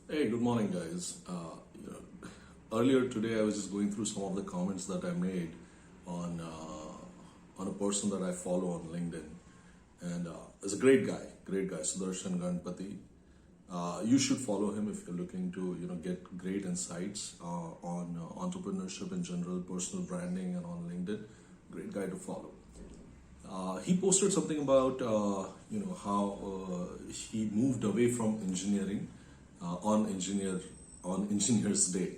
Hey, good morning, guys. Earlier today, I was just going through some of the comments that I made on a person that I follow on LinkedIn, and is a great guy, Sudarshan Ganpati. You should follow him if you're looking to get great insights on entrepreneurship in general, personal branding, and on LinkedIn. Great guy to follow. He posted something about how he moved away from engineering on Engineers Day.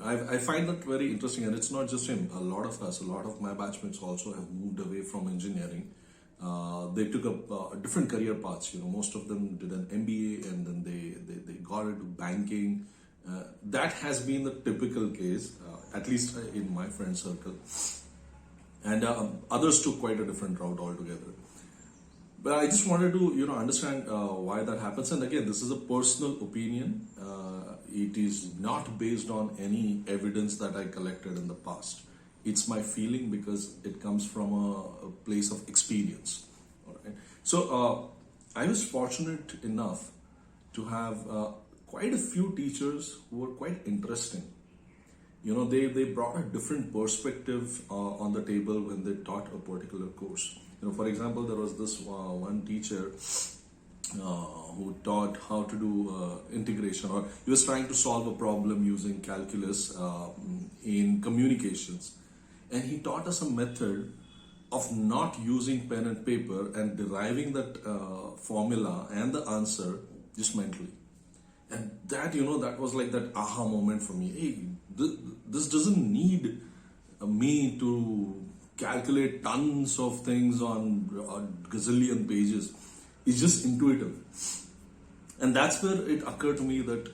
I find that very interesting, and it's not just him. A lot of us, a lot of my batchmates also have moved away from engineering. They took up different career paths. Most of them did an MBA, and then they got into banking. That has been the typical case, at least in my friend circle. And others took quite a different route altogether. But I just wanted to understand why that happens. And again, this is a personal opinion. It is not based on any evidence that I collected in the past. It's my feeling because it comes from a place of experience. All right. So I was fortunate enough to have quite a few teachers who were quite interesting. They brought a different perspective on the table when they taught a particular course. For example, there was this one teacher who taught how to do integration, or he was trying to solve a problem using calculus in communications. And he taught us a method of not using pen and paper and deriving that formula and the answer just mentally. And that was like that aha moment for me. Hey, this doesn't need me to calculate tons of things on a gazillion pages. It's just intuitive. And that's where it occurred to me that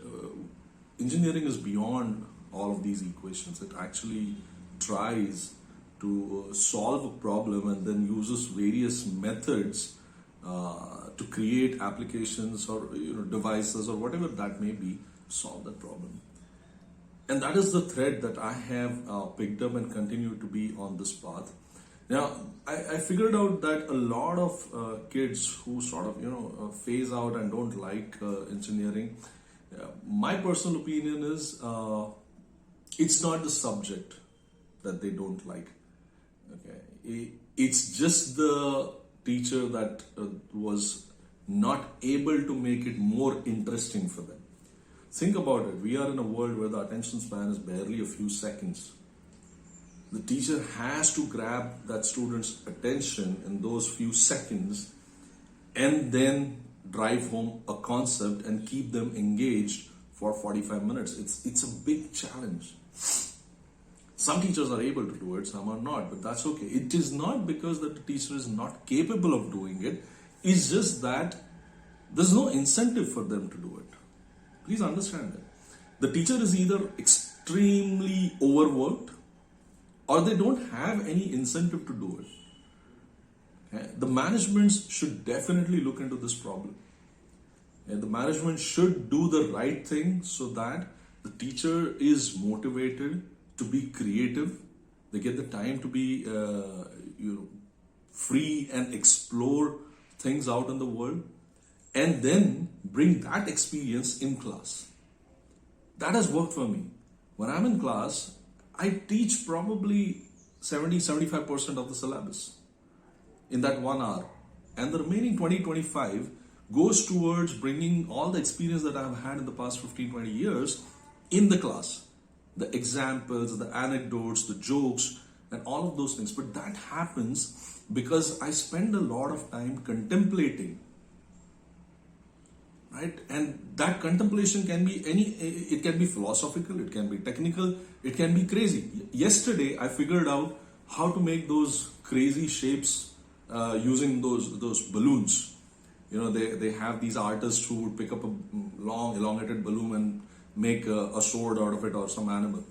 engineering is beyond all of these equations. It actually tries to solve a problem and then uses various methods to create applications or devices or whatever that may be to solve that problem. And that is the thread that I have picked up and continue to be on this path. Now, I figured out that a lot of kids who sort of phase out and don't like engineering, my personal opinion is it's not the subject that they don't like. Okay, it's just the teacher that was not able to make it more interesting for them. Think about it. We are in a world where the attention span is barely a few seconds. The teacher has to grab that student's attention in those few seconds and then drive home a concept and keep them engaged for 45 minutes. It's a big challenge. Some teachers are able to do it, some are not, but that's okay. It is not because that the teacher is not capable of doing it. It's just that there's no incentive for them to do it. Please understand that. The teacher is either extremely overworked or they don't have any incentive to do it. Okay? The management should definitely look into this problem. Okay? The management should do the right thing so that the teacher is motivated to be creative. They get the time to be free and explore things out in the world, and then bring that experience in class. That has worked for me. When I'm in class, I teach probably 70-75% of the syllabus in that 1 hour, and the remaining 20-25 goes towards bringing all the experience that I've had in the past 15-20 years in the class. The examples, the anecdotes, the jokes, and all of those things. But that happens because I spend a lot of time contemplating. Right? And that contemplation can be it can be philosophical, it can be technical, it can be crazy. Yesterday, I figured out how to make those crazy shapes using those balloons. They have these artists who would pick up a long elongated balloon and make a sword out of it or some animal.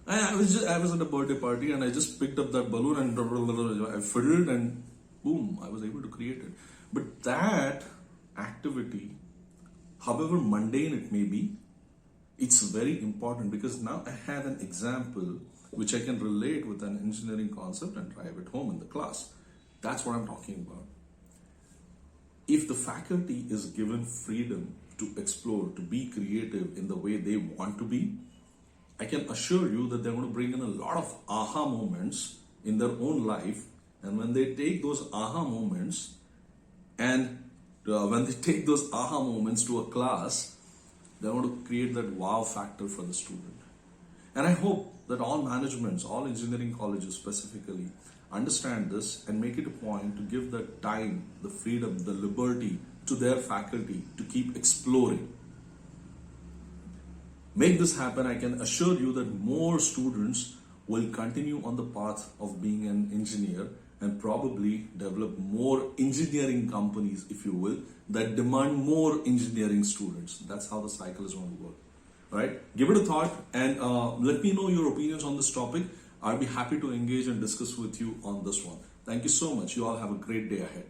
I was at a birthday party and I just picked up that balloon and I fiddled and boom, I was able to create it. But that activity, however mundane it may be, it's very important because now I have an example which I can relate with an engineering concept and drive it home in the class. That's what I'm talking about. If the faculty is given freedom to explore, to be creative in the way they want to be, I can assure you that they're going to bring in a lot of aha moments in their own life. And when they take those aha moments when they take those aha moments to a class, they're going to create that wow factor for the student. And I hope that all managements, all engineering colleges specifically, understand this and make it a point to give the time, the freedom, the liberty to their faculty to keep exploring. Make this happen, I can assure you that more students will continue on the path of being an engineer and probably develop more engineering companies, if you will, that demand more engineering students. That's how the cycle is going to work. All right, give it a thought and let me know your opinions on this topic. I'll be happy to engage and discuss with you on this one. Thank you so much. You all have a great day ahead.